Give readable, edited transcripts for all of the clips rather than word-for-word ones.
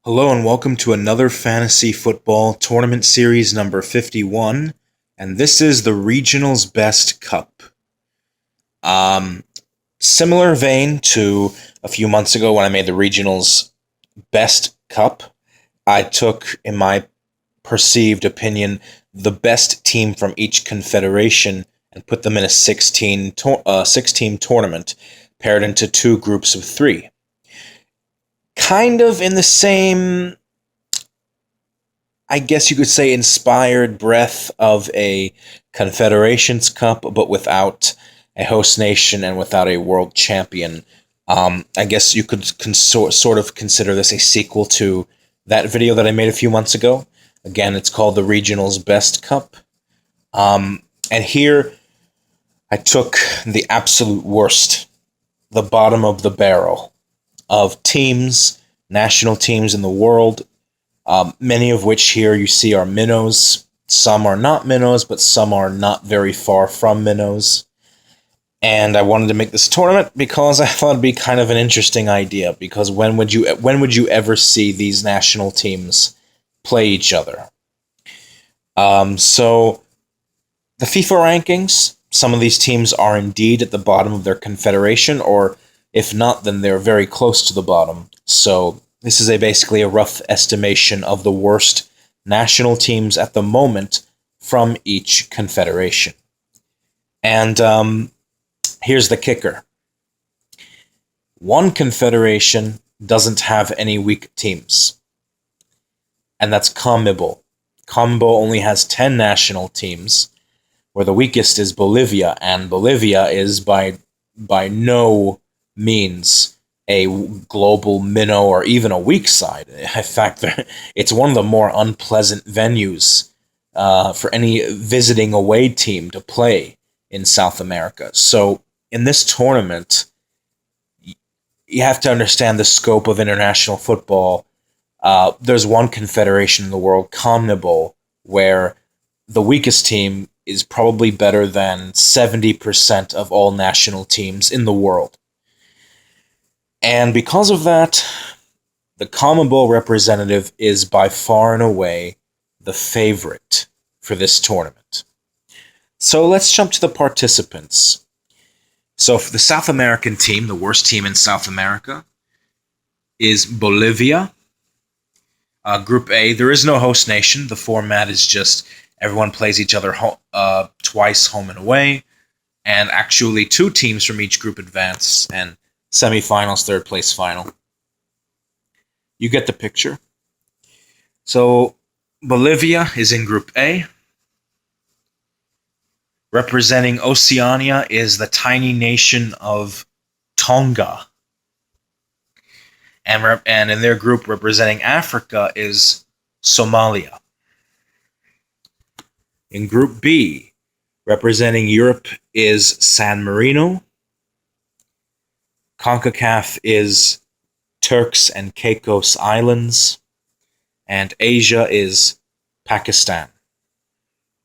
Hello and welcome to another Fantasy Football Tournament Series number 51, and this is the Regionals Best Cup. Um, Similar vein to a few months ago when I made the Regionals Best Cup, I took, in my perceived opinion, the best team from each confederation and put them in a 16-team tournament, paired into two groups of three. Kind of in the same, I guess you could say, inspired breath of a Confederations Cup, but without a host nation and without a world champion. I guess you could sort of consider this a sequel to that video that I made a few months ago. Again, it's called the Regionals Best Cup. And here, I took the absolute worst, the bottom of the barrel of teams, national teams in the world, many of which here you see are minnows. Some are not minnows, but some are not very far from minnows. And I wanted to make this tournament because I thought it'd be kind of an interesting idea, because when would you ever see these national teams play each other? So the FIFA rankings, some of these teams are indeed at the bottom of their confederation, or if not, then they're very close to the bottom. So this is basically a rough estimation of the worst national teams at the moment from each confederation. And here's the kicker. One confederation doesn't have any weak teams, and that's CONMEBOL. CONMEBOL only has 10 national teams, where the weakest is Bolivia, and Bolivia is by no means a global minnow or even a weak side. In fact, it's one of the more unpleasant venues for any visiting away team to play in South America. So in this tournament, you have to understand the scope of international football. There's one confederation in the world, CONMEBOL, where the weakest team is probably better than 70% of all national teams in the world. And because of that, the CONMEBOL representative is by far and away the favorite for this tournament. So let's jump to the participants. So for the South American team, the worst team in South America, is Bolivia. Group A, there is no host nation. The format is just everyone plays each other twice, home and away. And actually, two teams from each group advance, and semifinals, third place final. You get the picture. So Bolivia is in Group A. Representing Oceania is the tiny nation of Tonga. And in their group, representing Africa is Somalia. In Group B, representing Europe is San Marino. CONCACAF is Turks and Caicos Islands. And Asia is Pakistan.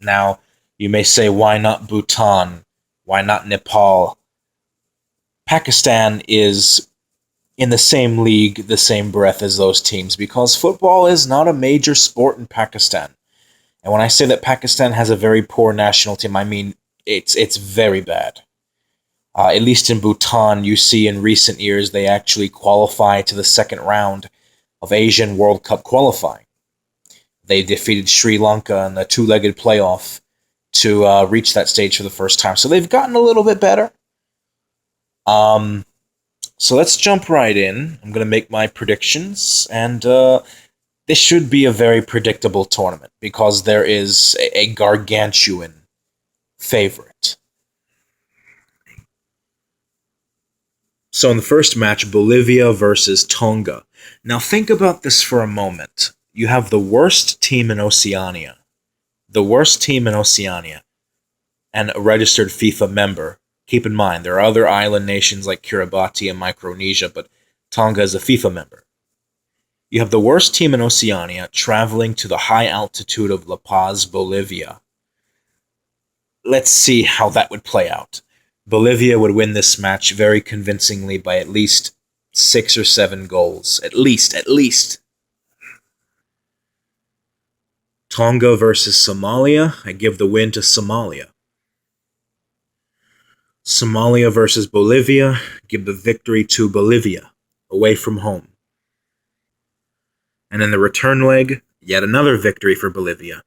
Now, you may say, why not Bhutan? Why not Nepal? Pakistan is in the same league, the same breath as those teams, because football is not a major sport in Pakistan. And when I say that Pakistan has a very poor national team, I mean it's very bad. At least in Bhutan, you see in recent years they actually qualify to the second round of Asian World Cup qualifying. They defeated Sri Lanka in the two-legged playoff to reach that stage for the first time. So they've gotten a little bit better. So let's jump right in. I'm going to make my predictions, and this should be a very predictable tournament because there is a gargantuan favorite. So in the first match, Bolivia versus Tonga. Now think about this for a moment. You have the worst team in Oceania. The worst team in Oceania. And a registered FIFA member. Keep in mind, there are other island nations like Kiribati and Micronesia, but Tonga is a FIFA member. You have the worst team in Oceania traveling to the high altitude of La Paz, Bolivia. Let's see how that would play out. Bolivia would win this match very convincingly by at least 6 or 7 goals. At least. Tonga versus Somalia. I give the win to Somalia. Somalia versus Bolivia. Give the victory to Bolivia, away from home. And in the return leg, yet another victory for Bolivia.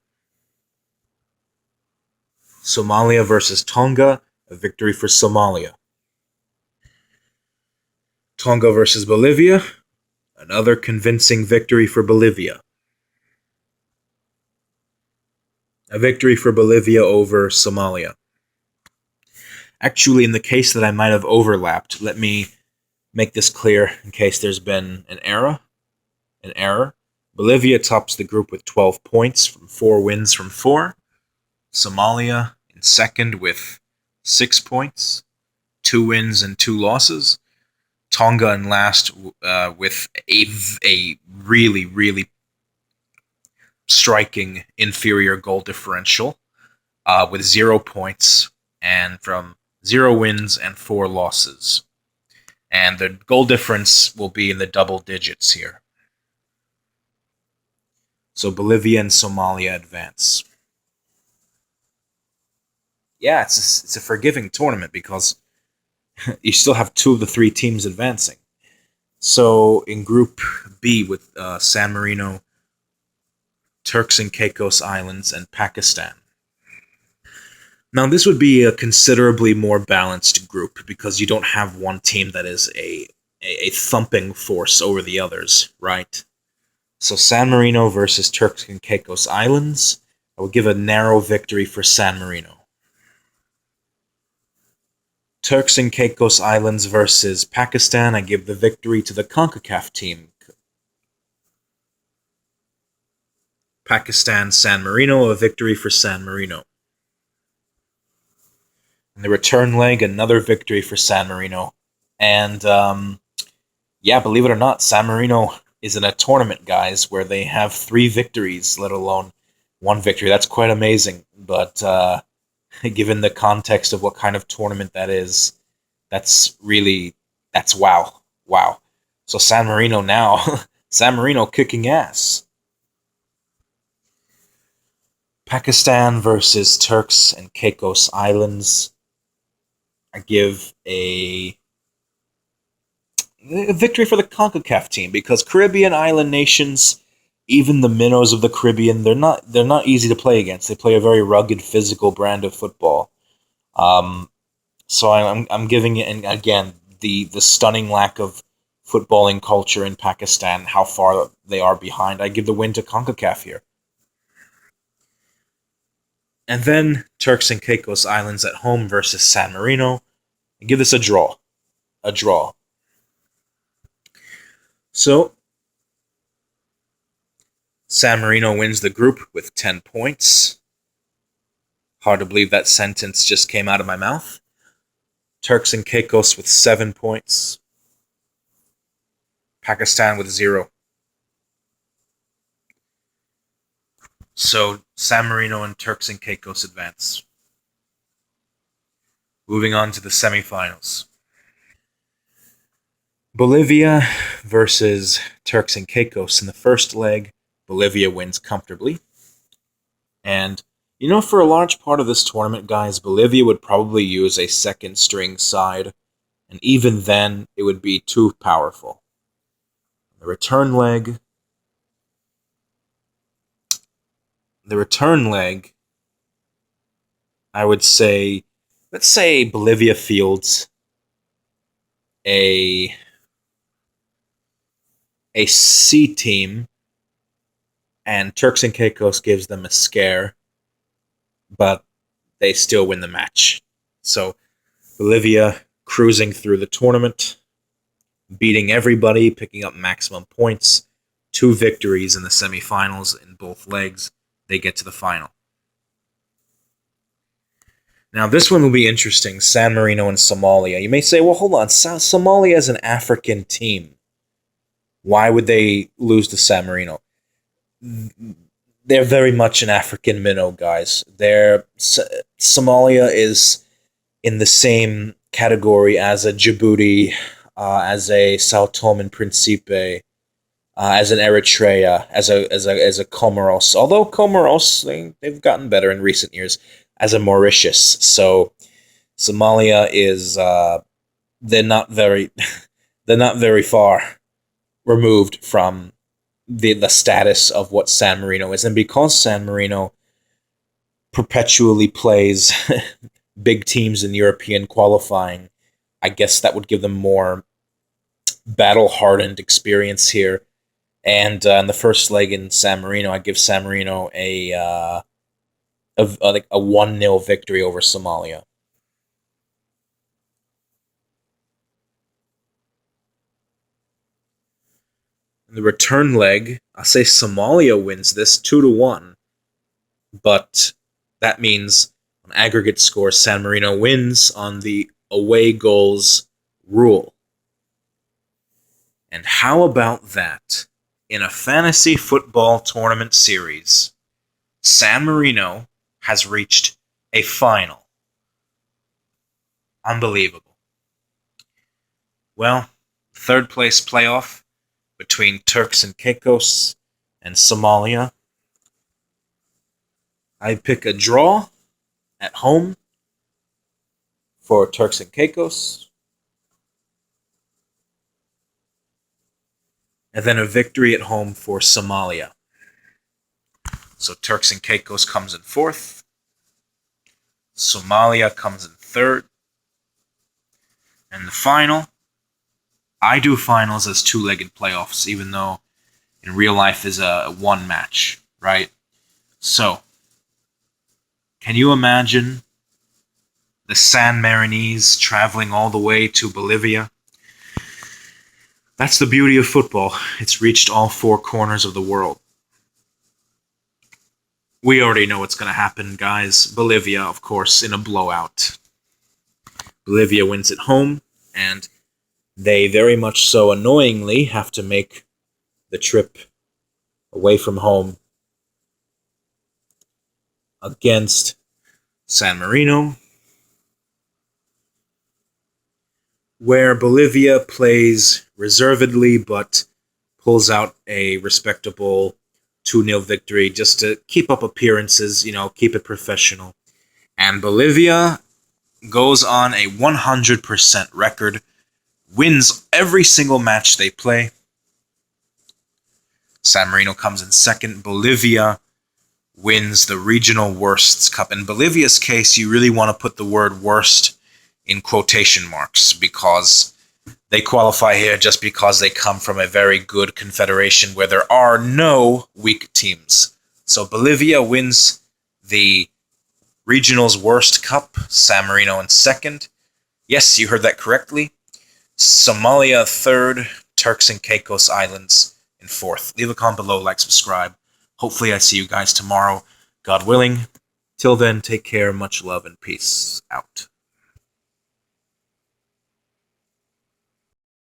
Somalia versus Tonga, a victory for Somalia. Tonga versus Bolivia, another convincing victory for Bolivia. A victory for Bolivia over Somalia. Actually, in the case that I might have overlapped, let me make this clear in case there's been an error. Bolivia tops the group with 12 points from 4 wins from 4. Somalia in second with 6 points, 2 wins and 2 losses. Tonga in last with a really, really striking inferior goal differential with 0 points and from 0 wins and 4 losses. And the goal difference will be in the double digits here. So Bolivia and Somalia advance. Yeah, it's a forgiving tournament because you still have 2 of the 3 teams advancing. So in Group B with San Marino, Turks and Caicos Islands, and Pakistan. Now this would be a considerably more balanced group because you don't have one team that is a thumping force over the others, right? So San Marino versus Turks and Caicos Islands, I would give a narrow victory for San Marino. Turks and Caicos Islands versus Pakistan, I give the victory to the CONCACAF team. Pakistan, San Marino, a victory for San Marino. In the return leg, another victory for San Marino. And, believe it or not, San Marino is in a tournament, guys, where they have 3 victories, let alone 1 victory. That's quite amazing. But given the context of what kind of tournament that is, that's wow. Wow. So San Marino now, San Marino kicking ass. Pakistan versus Turks and Caicos Islands. I give a victory for the CONCACAF team because Caribbean island nations, even the minnows of the Caribbean, they're not easy to play against. They play a very rugged, physical brand of football. So I'm giving it, and again, the stunning lack of footballing culture in Pakistan, how far they are behind. I give the win to CONCACAF here. And then Turks and Caicos Islands at home versus San Marino. I give this a draw. A draw. So, San Marino wins the group with 10 points. Hard to believe that sentence just came out of my mouth. Turks and Caicos with 7 points. Pakistan with 0. So, San Marino and Turks and Caicos advance. Moving on to the semifinals. Bolivia versus Turks and Caicos. In the first leg, Bolivia wins comfortably. And, for a large part of this tournament, guys, Bolivia would probably use a second string side. And even then, it would be too powerful. The return leg, I would say, let's say Bolivia fields a C team, and Turks and Caicos gives them a scare, but they still win the match. So Bolivia cruising through the tournament, beating everybody, picking up maximum points, 2 victories in the semifinals in both legs. They get to the final. Now, this one will be interesting, San Marino and Somalia. You may say, well, hold on, Somalia is an African team. Why would they lose to San Marino? They're very much an African minnow, guys. Somalia is in the same category as a Djibouti, as a Sao Tome and Principe, as an Eritrea, as a Comoros. Although Comoros, they've gotten better in recent years, as a Mauritius. So Somalia is they're not very they're not very far removed from the status of what San Marino is, and because San Marino perpetually plays big teams in European qualifying, I guess that would give them more battle hardened experience here. And in the first leg in San Marino, I give San Marino like a 1-0 victory over Somalia. In the return leg, I say Somalia wins this 2-1, but that means on aggregate score, San Marino wins on the away goals rule. And how about that? In a fantasy football tournament series, San Marino has reached a final. Unbelievable. Well, third place playoff between Turks and Caicos and Somalia. I pick a draw at home for Turks and Caicos, and then a victory at home for Somalia. So Turks and Caicos comes in fourth, Somalia comes in third, and the final, I do finals as two-legged playoffs, even though in real life is a one match, right? So, can you imagine the San Marinese traveling all the way to Bolivia? That's the beauty of football. It's reached all four corners of the world. We already know what's going to happen, guys. Bolivia, of course, in a blowout. Bolivia wins at home, and they very much so annoyingly have to make the trip away from home against San Marino, where Bolivia plays reservedly but pulls out a respectable 2-0 victory just to keep up appearances, keep it professional. And Bolivia goes on a 100% record, wins every single match they play. San Marino comes in second. Bolivia wins the Regional Worsts Cup. In Bolivia's case, you really want to put the word worst in quotation marks because they qualify here just because they come from a very good confederation where there are no weak teams. So Bolivia wins the Regional's Worst Cup, San Marino in second. Yes, you heard that correctly. Somalia third, Turks and Caicos Islands in fourth. Leave a comment below, like, subscribe. Hopefully I see you guys tomorrow, God willing. Till then, take care, much love, and peace out.